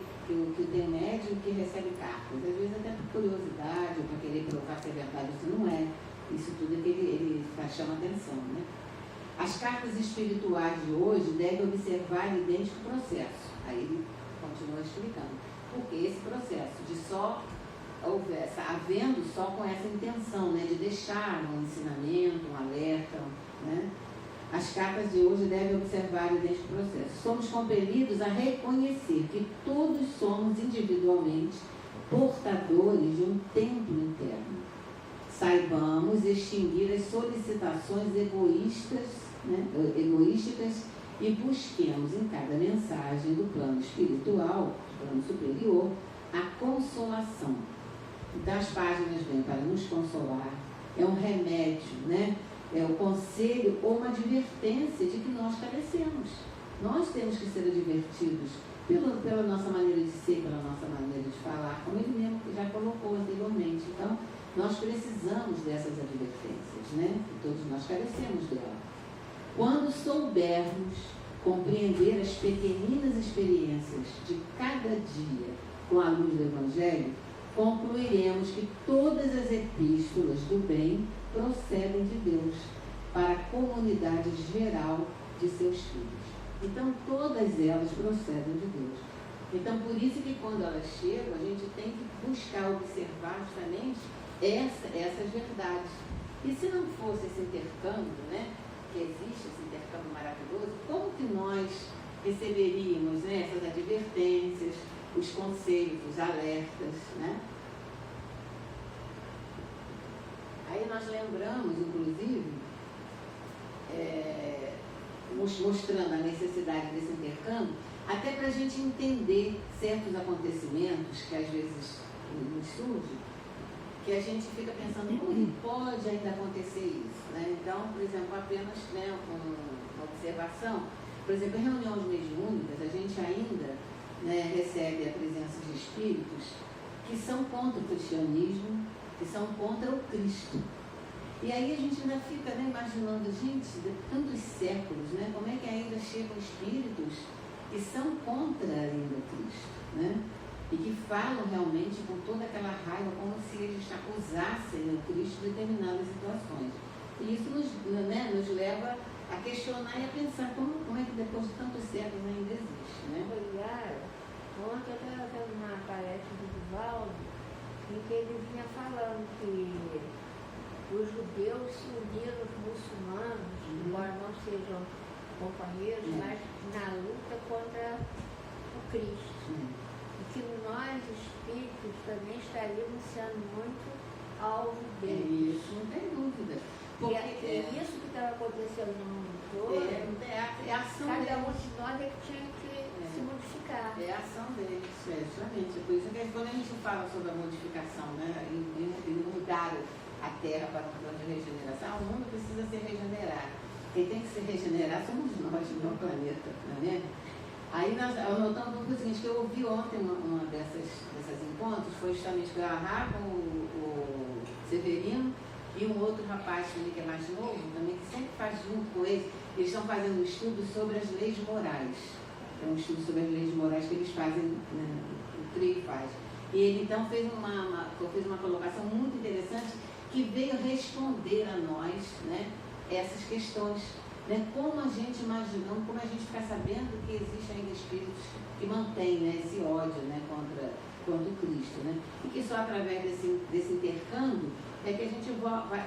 tem médium que recebe cartas. Às vezes até por curiosidade, ou para querer provar se é verdade ou se não é. Isso tudo é que ele chama atenção, né? As cartas espirituais de hoje devem observar o idêntico processo. Aí ele continua explicando. Porque esse processo de havendo só com essa intenção, né, de deixar um ensinamento, um alerta, né? As cartas de hoje devem observar o idêntico processo. Somos compelidos a reconhecer que todos somos individualmente portadores de um templo interno. Saibamos extinguir as solicitações egoísticas e busquemos em cada mensagem do plano espiritual, do plano superior, a consolação. Então as páginas vêm para nos consolar, é um remédio, né? É o conselho ou uma advertência de que nós carecemos. Nós temos que ser advertidos pela nossa maneira de ser, pela nossa maneira de falar, como ele mesmo já colocou anteriormente. Então, nós precisamos dessas advertências, né? E todos nós carecemos dela. Quando soubermos compreender as pequeninas experiências de cada dia com a luz do Evangelho, concluiremos que todas as epístolas do bem procedem de Deus para a comunidade geral de seus filhos. Então, todas elas procedem de Deus. Então, por isso que quando elas chegam, a gente tem que buscar observar justamente essas verdades. E se não fosse esse intercâmbio, né, que existe esse intercâmbio maravilhoso, como que nós receberíamos, né, essas advertências, os conselhos, os alertas, né? Aí nós lembramos, inclusive, mostrando a necessidade desse intercâmbio, até para a gente entender certos acontecimentos que às vezes nos surgem, que a gente fica pensando, como pode ainda acontecer isso, né? Então, por exemplo, apenas, né, uma observação, por exemplo, em reuniões mediúnicas, a gente ainda, né, recebe a presença de espíritos que são contra o cristianismo, que são contra o Cristo. E aí a gente ainda fica, né, imaginando, gente, de tantos séculos, né, como é que ainda chegam espíritos que são contra ainda Cristo, né? E que falam realmente com toda aquela raiva, como se eles acusassem o Cristo de determinadas situações. E isso nos leva a questionar e a pensar como é que depois de tantos séculos ainda existe, né? Ontem eu estava vendo uma palestra do Divaldo, em que ele vinha falando que os judeus se uniram aos muçulmanos, embora não sejam companheiros, mas na luta contra o Cristo. E que nós, espíritos, também estaríamos sendo muito alvo deles. Isso, não tem dúvida. E isso que estava acontecendo no mundo todo, é a ação cada deles. um de nós é que tinha que se modificar. É a ação deles, justamente. Por isso que quando a gente fala sobre a modificação, né, e mudar a Terra para o plano de regeneração, o mundo precisa ser regenerado. Quem tem que se regenerar somos nós, não o planeta, não é mesmo? Aí nós anotamos o seguinte, que eu ouvi ontem uma desses encontros, foi justamente com o Severino e um outro rapaz também que é mais novo, também que sempre faz junto com eles. Eles estão fazendo um estudo sobre as leis morais. É um estudo sobre as leis morais que eles fazem, né, o trio faz. E ele então fez uma colocação muito interessante que veio responder a nós, né, essas questões. né? Como a gente imaginando, como a gente fica sabendo que existem ainda espíritos que mantêm, né, esse ódio, né, contra o Cristo, né? E que só através desse intercâmbio é que a gente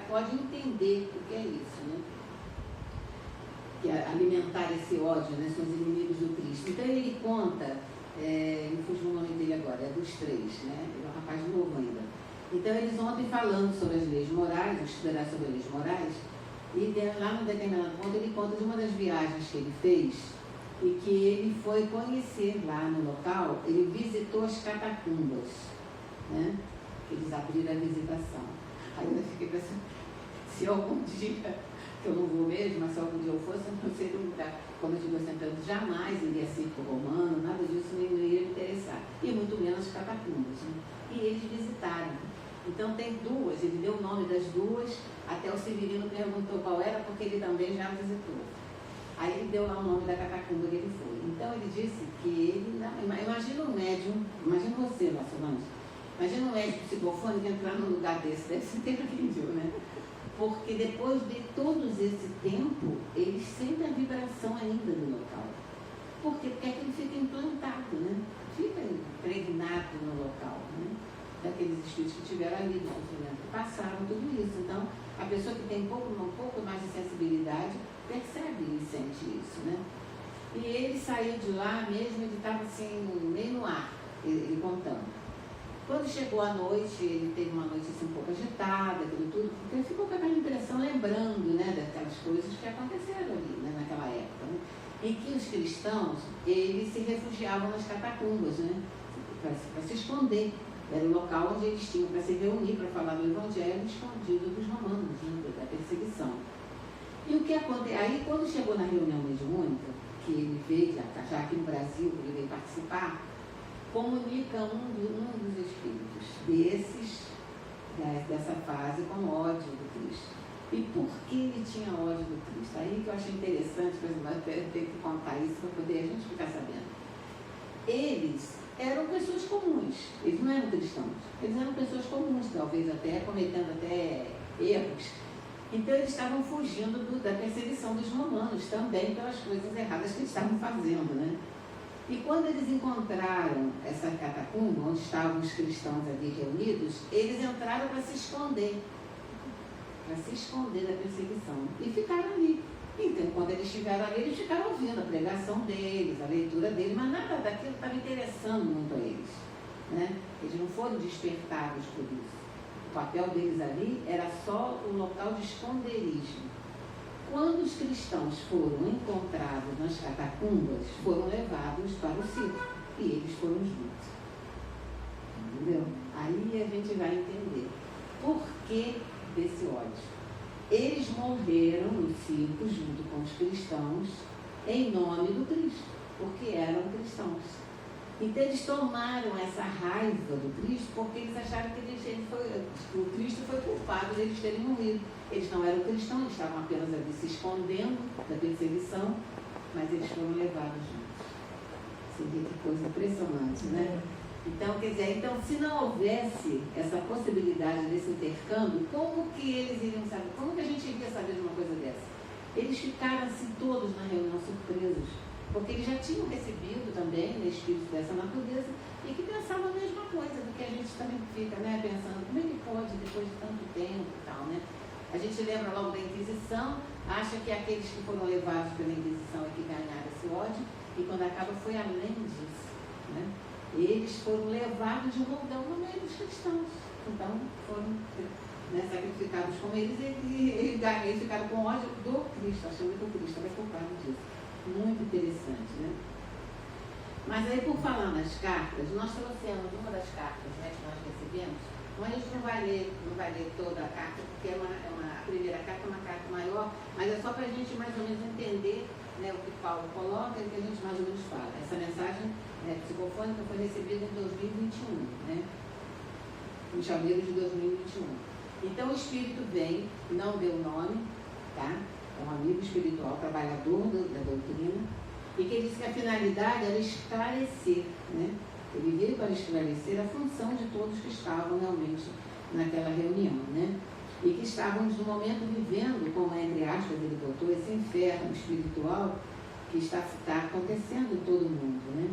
pode entender o que é isso, né? Que é alimentar esse ódio, né, são os inimigos do Cristo. Então ele conta, me fugiu o nome dele agora, é dos três, né? Ele é um rapaz novo ainda. Então eles ontem falando sobre as leis morais, estudar sobre as leis morais, e lá no determinado ponto ele conta de uma das viagens que ele fez e que ele foi conhecer lá no local, ele visitou as catacumbas, né? Eles abriram a visitação. Aí eu fiquei pensando, se algum dia, que eu não vou mesmo, mas se algum dia eu fosse, eu não sei do lugar, como eu digo sempre, jamais iria circo romano, nada disso nem iria me interessar, e muito menos catacumbas, né? E eles visitaram. Então tem duas, ele deu o nome das duas, até o Severino perguntou qual era, porque ele também já visitou. Aí ele deu lá o nome da catacumba que ele foi. Então ele disse que ele, imagina um médium, imagina você lá, Solange, imagina um médium psicofônico entrar num lugar desse, deve ser terrível, né? Porque depois de todo esse tempo, eles sentem a vibração ainda no local. Por quê? Porque aquilo fica implantado, né? Fica impregnado no local, né? Daqueles espíritos que tiveram ali no sofrimento, que passaram tudo isso. Então, a pessoa que tem um pouco mais de sensibilidade percebe e sente isso, né? E ele saiu de lá mesmo, ele estava assim, meio no ar, ele contando. Quando chegou a noite, ele teve uma noite assim, um pouco agitada, aquilo tudo, porque ele ficou com aquela impressão, lembrando, né, daquelas coisas que aconteceram ali, né, naquela época, né? Em que os cristãos, eles se refugiavam nas catacumbas, né, para se esconder. Era o local onde eles tinham para se reunir, para falar do Evangelho, escondido dos romanos, né, da perseguição. E o que aconteceu? Aí, quando chegou na reunião mediúnica, que ele veio, já aqui no Brasil, ele veio participar, comunica um dos espíritos dessa fase com ódio do Cristo. E por que ele tinha ódio do Cristo? Aí que eu achei interessante, por exemplo, eu tenho que contar isso para poder a gente ficar sabendo. Eles eram pessoas comuns, eles não eram cristãos, eles eram pessoas comuns, talvez até cometendo até erros. Então eles estavam fugindo da perseguição dos romanos também pelas coisas erradas que eles estavam fazendo, né? E quando eles encontraram essa catacumba, onde estavam os cristãos ali reunidos, eles entraram para se esconder da perseguição, e ficaram ali. Então, quando eles estiveram ali, eles ficaram ouvindo a pregação deles, a leitura deles, mas nada daquilo estava interessando muito a eles, né? Eles não foram despertados por isso. O papel deles ali era só um local de esconderijo. Quando os cristãos foram encontrados nas catacumbas, foram levados para o circo, e eles foram juntos. Entendeu? Aí a gente vai entender por que desse ódio. Eles morreram no circo junto com os cristãos em nome do Cristo, porque eram cristãos. Então eles tomaram essa raiva do Cristo porque eles acharam que o Cristo foi culpado de eles terem morrido. Eles não eram cristãos, eles estavam apenas ali se escondendo da perseguição, mas eles foram levados juntos. Você vê que coisa impressionante, né? Então, quer dizer, se não houvesse essa possibilidade desse intercâmbio, como que eles iriam saber? Como que a gente iria saber de uma coisa dessa? Eles ficaram assim todos na reunião surpresos, porque eles já tinham recebido também, né, espíritos dessa natureza, e que pensavam a mesma coisa do que a gente também fica, né, pensando, como ele pode, depois de tanto tempo e tal, né? A gente lembra logo da Inquisição, acha que aqueles que foram levados pela Inquisição é que ganharam esse ódio, e quando acaba foi além disso, né? Eles foram levados de multidão no meio dos cristãos. Então, foram, né, sacrificados com eles e eles ficaram com ódio do Cristo, achando que o Cristo era culpado disso. Muito interessante, né? Mas aí, por falar nas cartas, nós trouxemos uma das cartas, né, que nós recebemos. Mas a gente não vai ler toda a carta, porque a primeira carta é uma carta maior, mas é só para a gente mais ou menos entender, né, o que Paulo coloca e o que a gente mais ou menos fala. Essa mensagem psicofônica foi recebida em 2021, né? Em janeiro de 2021. Então o Espírito vem, não deu nome, tá? É um amigo espiritual, trabalhador da doutrina, e que disse que a finalidade era esclarecer, né? Ele veio para esclarecer a função de todos que estavam realmente naquela reunião, né? e que estávamos no momento vivendo, como entre aspas ele botou, esse inferno espiritual que está acontecendo em todo mundo, né?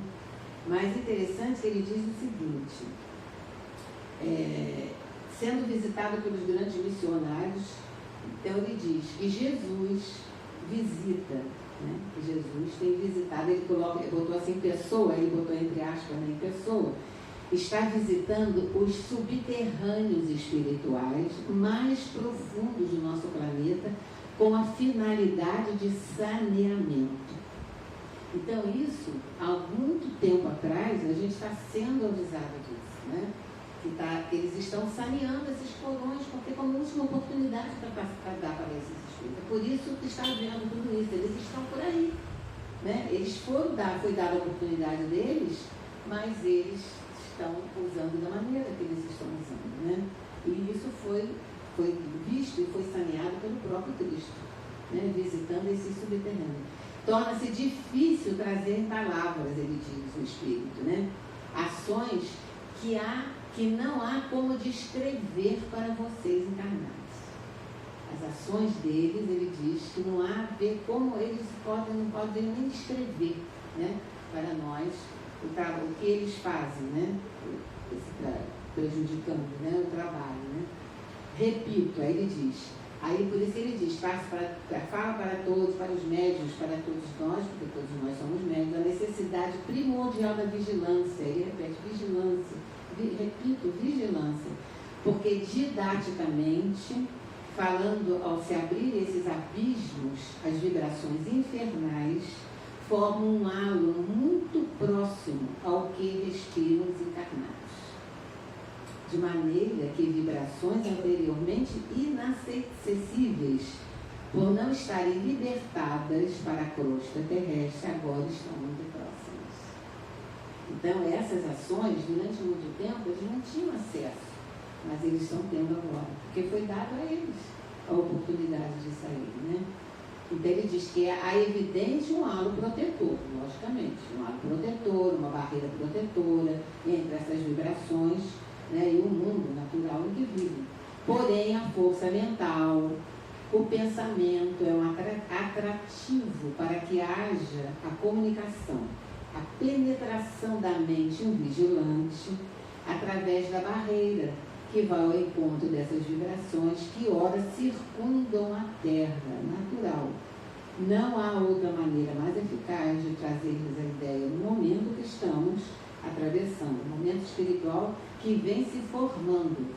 Mas interessante que ele diz o seguinte, sendo visitado pelos grandes missionários, então ele diz que Jesus visita, né? Que Jesus tem visitado, ele botou assim pessoa, ele botou entre aspas, né, em pessoa, está visitando os subterrâneos espirituais mais profundos do nosso planeta com a finalidade de saneamento. Então isso, há muito tempo atrás, a gente está sendo avisado disso, né? Que eles estão saneando esses porões, porque como última oportunidade para dar para esses espíritos. É por isso que está vendo tudo isso, eles estão por aí, né? Eles foi dada a oportunidade deles, mas eles estão usando da maneira que eles estão usando, né? E isso foi visto e foi saneado pelo próprio Cristo, né? Visitando esse subterrâneo. Torna-se difícil trazer em palavras, ele diz, o Espírito, né? Ações que não há como descrever para vocês encarnados. As ações deles, ele diz que não há a ver como eles não podem nem descrever, né? Para nós, o que eles fazem, né? Prejudicando, né? O trabalho, né? Repito, aí ele diz, aí por isso ele diz, fala para todos, para os médiuns, para todos nós, porque todos nós somos médiuns, a necessidade primordial da vigilância, ele repete, vigilância, repito, vigilância, porque didaticamente, falando ao se abrir esses abismos, as vibrações infernais formam um halo muito próximo ao que respiram os encarnados, de maneira que vibrações anteriormente inacessíveis, por não estarem libertadas para a crosta terrestre, agora estão muito próximas. Então, essas ações, durante muito tempo, eles não tinham acesso, mas eles estão tendo agora, porque foi dado a eles a oportunidade de sair, né? Então, ele diz que há evidente um halo protetor, logicamente, um halo protetor, uma barreira protetora entre essas vibrações, né, e o mundo natural em que vivem. Porém, a força mental, o pensamento é um atrativo para que haja a comunicação, a penetração da mente em um vigilante através da barreira que vai ao encontro dessas vibrações que ora circundam a Terra, natural. Não há outra maneira mais eficaz de trazer-lhes a ideia no momento que estamos atravessando, um momento espiritual que vem se formando,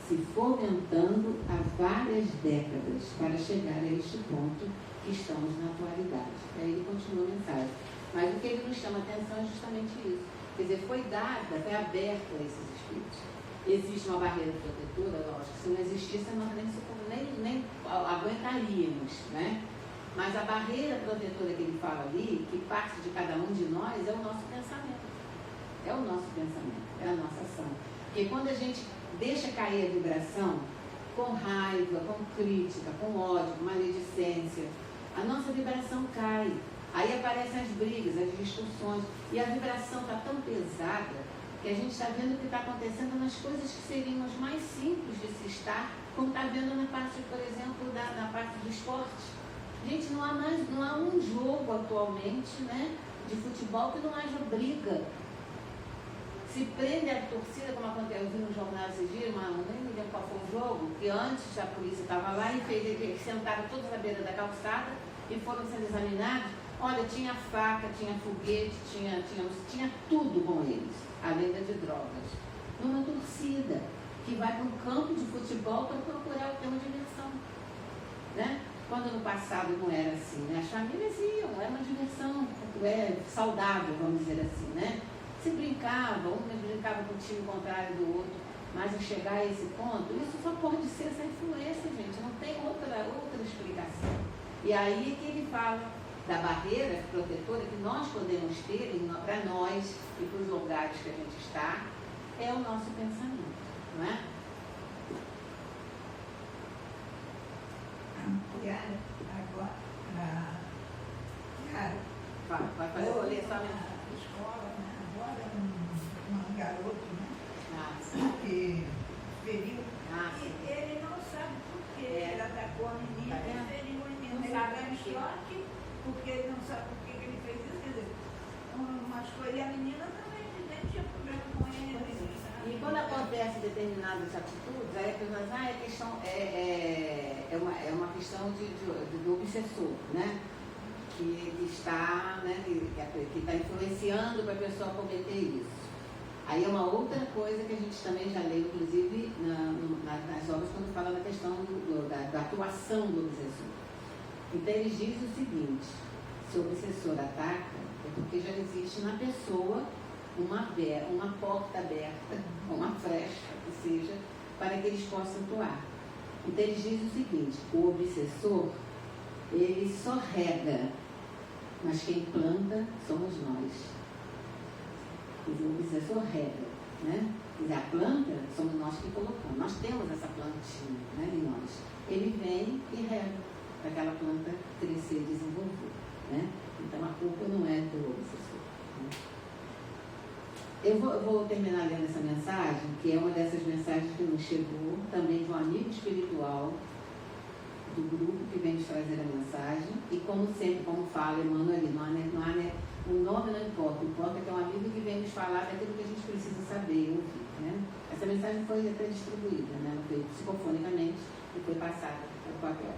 se fomentando há várias décadas para chegar a este ponto que estamos na atualidade. Aí ele continua a mensagem. Mas o que ele nos chama a atenção é justamente isso. Quer dizer, foi aberto a esses espíritos. Existe uma barreira protetora, lógico, se não existisse nós nem aguentaríamos, né? Mas a barreira protetora que ele fala ali, que parte de cada um de nós, é o nosso pensamento. É o nosso pensamento, é a nossa ação. Porque quando a gente deixa cair a vibração com raiva, com crítica, com ódio, com maledicência, a nossa vibração cai. Aí aparecem as brigas, as discussões, e a vibração está tão pesada que a gente está vendo o que está acontecendo nas coisas que seriam as mais simples de se estar, como está vendo na parte, por exemplo, na parte do esporte. Gente, não há um jogo atualmente, né, de futebol que não haja briga. Se prende a torcida, como aconteceu, eu vi no jornal esses dias, mas nem me lembro qual foi o jogo, que antes a polícia estava lá e eles sentaram todos à beira da calçada e foram sendo examinados. Olha, tinha faca, tinha foguete, tinha tudo com eles, além de drogas. Numa torcida que vai para um campo de futebol para procurar ter uma diversão, né? Quando no passado não era assim, né? As famílias iam, era uma diversão saudável, vamos dizer assim, né? Se brincava, um brincava com o time contrário do outro, mas a chegar a esse ponto, isso só pode ser essa influência, gente, não tem outra explicação. E aí que ele fala da barreira protetora que nós podemos ter para nós e para os lugares que a gente está, é o nosso pensamento, não é? Yara, agora, Yara, Vai fazer a coleção na escola, né? Agora garoto, né? Ah, sim. Que feriu. Ah, sim. E ele não sabe determinadas atitudes, aí a pessoa diz, a questão é uma questão do obsessor, né? Que está, né, que está influenciando para a pessoa cometer isso. Aí é uma outra coisa que a gente também já leu, inclusive, nas obras, quando fala da questão da atuação do obsessor. Então, eles dizem o seguinte: se o obsessor ataca, é porque já existe na pessoa uma porta aberta, uma fresta, que seja, para que eles possam atuar. Então, eles dizem o seguinte: o obsessor, ele só rega, mas quem planta somos nós. Quer dizer, o obsessor rega, né? Quer dizer, a planta somos nós que colocamos. Nós temos essa plantinha, né, em nós. Ele vem e rega para aquela planta crescer e desenvolver, né? Então a culpa não é do obsessor, né? Eu vou terminar lendo essa mensagem, que é uma dessas mensagens que nos chegou também de um amigo espiritual do grupo que vem nos trazer a mensagem. E como sempre, como fala Emmanuel ali, o nome não importa, o importa que é um amigo que vem nos falar daquilo que a gente precisa saber, ouvir, né? Essa mensagem foi até distribuída, né? Foi psicofonicamente e foi passada para o papel.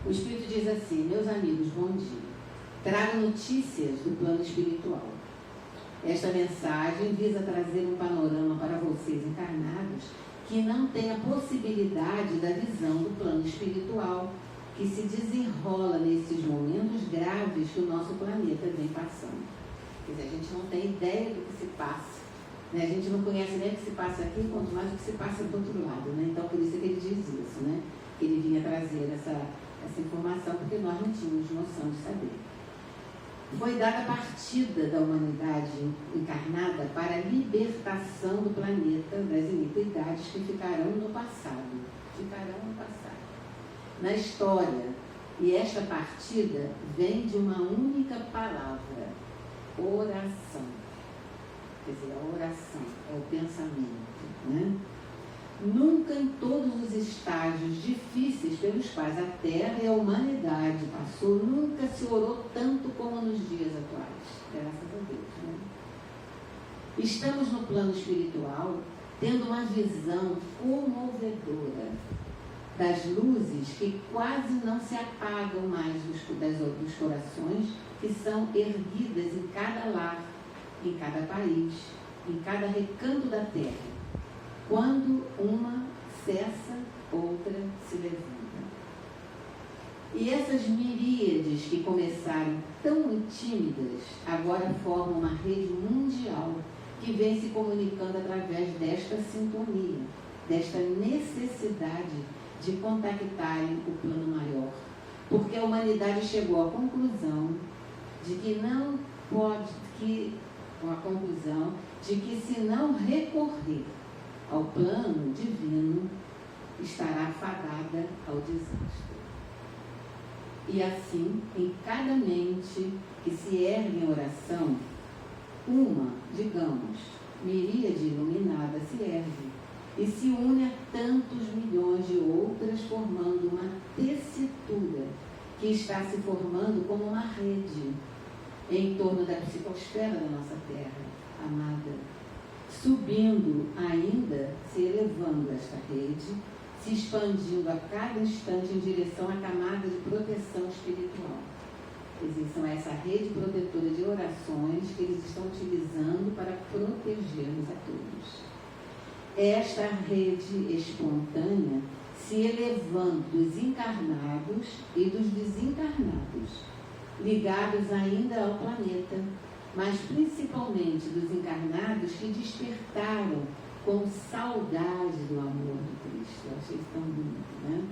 O Espírito diz assim: meus amigos, bom dia. Trago notícias do plano espiritual. Esta mensagem visa trazer um panorama para vocês encarnados que não têm a possibilidade da visão do plano espiritual que se desenrola nesses momentos graves que o nosso planeta vem passando. Quer dizer, a gente não tem ideia do que se passa, né? A gente não conhece nem o que se passa aqui, quanto mais o que se passa do outro lado, né? Então, por isso é que ele diz isso, né? Que ele vinha trazer essa informação, porque nós não tínhamos noção de saber. Foi dada a partida da humanidade encarnada para a libertação do planeta das iniquidades que ficarão no passado. Na história. E esta partida vem de uma única palavra: oração. Quer dizer, a oração é o pensamento, né? Nunca em todos os estágios difíceis pelos quais a Terra e a humanidade passou, nunca se orou tanto como nos dias atuais. Graças a Deus, né? Estamos no plano espiritual tendo uma visão comovedora das luzes que quase não se apagam mais dos corações, que são erguidas em cada lar, em cada país, em cada recanto da terra. Quando uma cessa, outra se levanta. E essas miríades que começaram tão tímidas, agora formam uma rede mundial que vem se comunicando através desta sintonia, desta necessidade de contactarem o plano maior. Porque a humanidade chegou à conclusão de que se não recorrer ao plano divino, estará fadada ao desastre. E assim, em cada mente que se ergue em oração, uma, digamos, miríade iluminada se ergue e se une a tantos milhões de outras, formando uma tessitura que está se formando como uma rede em torno da psicosfera da nossa Terra amada, subindo ainda, se elevando esta rede, se expandindo a cada instante em direção à camada de proteção espiritual. Quer dizer, são essa rede protetora de orações que eles estão utilizando para proteger-nos a todos. Esta rede espontânea se elevando dos encarnados e dos desencarnados, ligados ainda ao planeta, mas principalmente dos encarnados que despertaram com saudade do amor do Cristo. Eu achei isso tão bonito, né?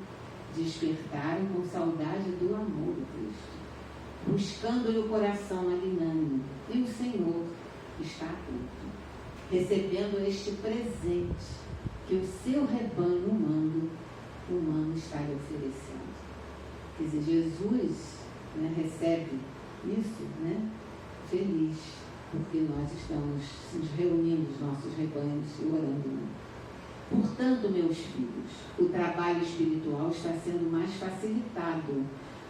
Despertaram com saudade do amor do Cristo, buscando-lhe o coração magnânimo, e o Senhor está atento, recebendo este presente que o seu rebanho humano está lhe oferecendo. Quer dizer, Jesus, né, recebe isso, né, feliz, porque nós estamos nos reunindo, os nossos rebanhos, e orando. Né? Portanto, meus filhos, o trabalho espiritual está sendo mais facilitado,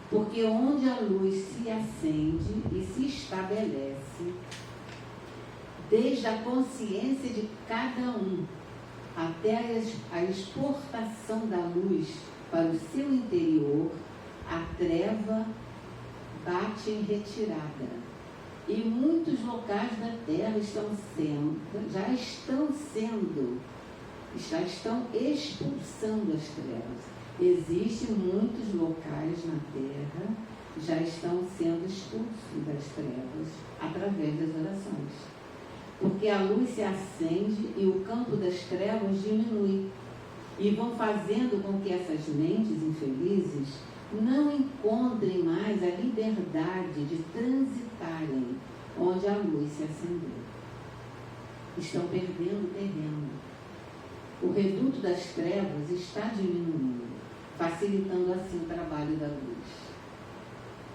porque onde a luz se acende e se estabelece, desde a consciência de cada um, até a exportação da luz para o seu interior, a treva bate em retirada. E muitos locais da terra já estão expulsando as trevas. Existem muitos locais na terra já estão sendo expulsos das trevas através das orações. Porque a luz se acende e o campo das trevas diminui. E vão fazendo com que essas mentes infelizes não encontrem mais a liberdade de transitarem onde a luz se acendeu. Estão perdendo terreno. O reduto das trevas está diminuindo, facilitando assim o trabalho da luz.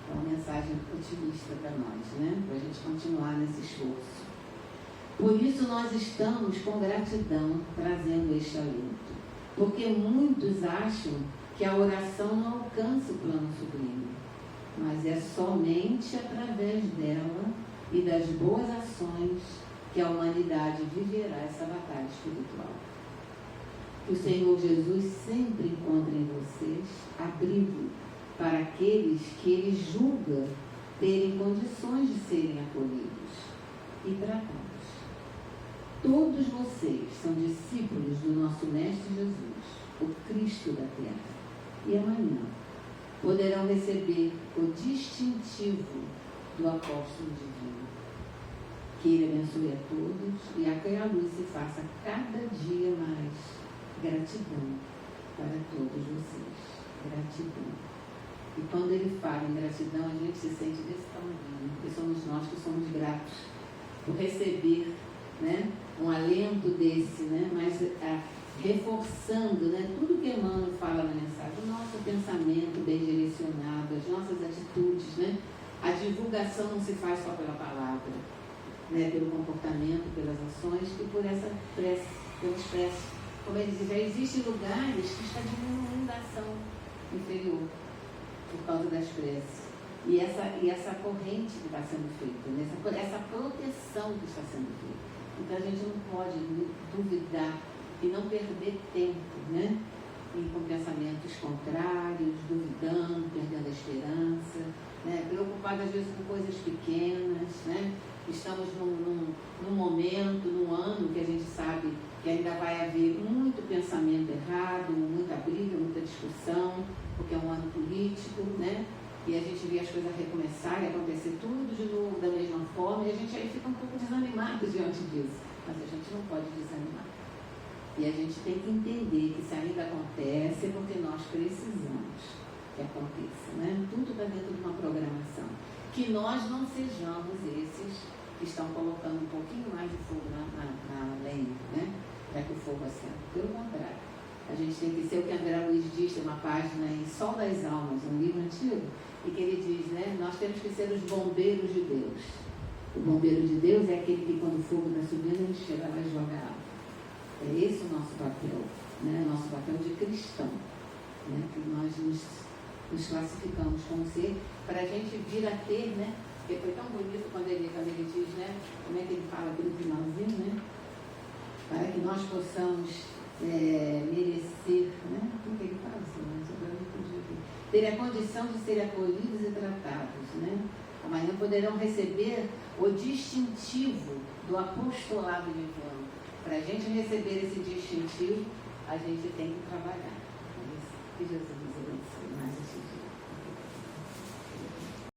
É uma mensagem otimista para nós, né? Para a gente continuar nesse esforço. Por isso nós estamos com gratidão trazendo este alento. Porque muitos acham que a oração não alcança o plano sublime, mas é somente através dela e das boas ações que a humanidade viverá essa batalha espiritual. Que o Senhor Jesus sempre encontre em vocês abrigo para aqueles que Ele julga terem condições de serem acolhidos e tratados. Todos vocês são discípulos do nosso Mestre Jesus, o Cristo da Terra. E amanhã poderão receber o distintivo do apóstolo divino. Que Ele abençoe a todos e a que a luz se faça cada dia mais gratidão para todos vocês. Gratidão. E quando Ele fala em gratidão, a gente se sente desse tamanho, porque somos nós que somos gratos por receber, né, um alento desse, né, mas reforçando, né, tudo que Emmanuel fala na mensagem, o nosso pensamento bem direcionado, as nossas atitudes, né, a divulgação não se faz só pela palavra, né, pelo comportamento, pelas ações, e por essa prece, pelas preces. Como ele diz, já existem lugares que está diminuindo a ação inferior por causa das preces. E essa corrente que está sendo feita, né, essa proteção que está sendo feita. Então a gente não pode duvidar e não perder tempo, né? E com pensamentos contrários, duvidando, perdendo a esperança, né? Preocupado às vezes com coisas pequenas, né? Estamos num momento, num ano que a gente sabe que ainda vai haver muito pensamento errado, muita briga, muita discussão, porque é um ano político, né? E a gente vê as coisas recomeçarem, acontecer tudo de novo da mesma forma, e a gente aí fica um pouco desanimado diante disso. Mas a gente não pode desanimar. E a gente tem que entender que se ainda acontece é porque nós precisamos que aconteça, né? Tudo está dentro de uma programação. Que nós não sejamos esses que estão colocando um pouquinho mais de fogo na lenha, né? Para que o fogo acenda. Pelo contrário. A gente tem que ser o que André Luiz diz, tem uma página em Sol das Almas, um livro antigo, e que ele diz, né? Nós temos que ser os bombeiros de Deus. O bombeiro de Deus é aquele que quando o fogo está subindo, a gente chega lá e joga água. É esse o nosso papel, né? Nosso papel de cristão, né? Que nós nos classificamos como ser, para a gente vir a ter, né? Porque foi tão bonito quando ele diz, né? Como é que ele fala aqui no finalzinho, né? Para que nós possamos merecer, né? O que ele fala assim, ter a condição de ser acolhidos e tratados, né? Amanhã poderão receber o distintivo do apostolado divino. Para a gente receber esse distintivo, a gente tem que trabalhar. Que Jesus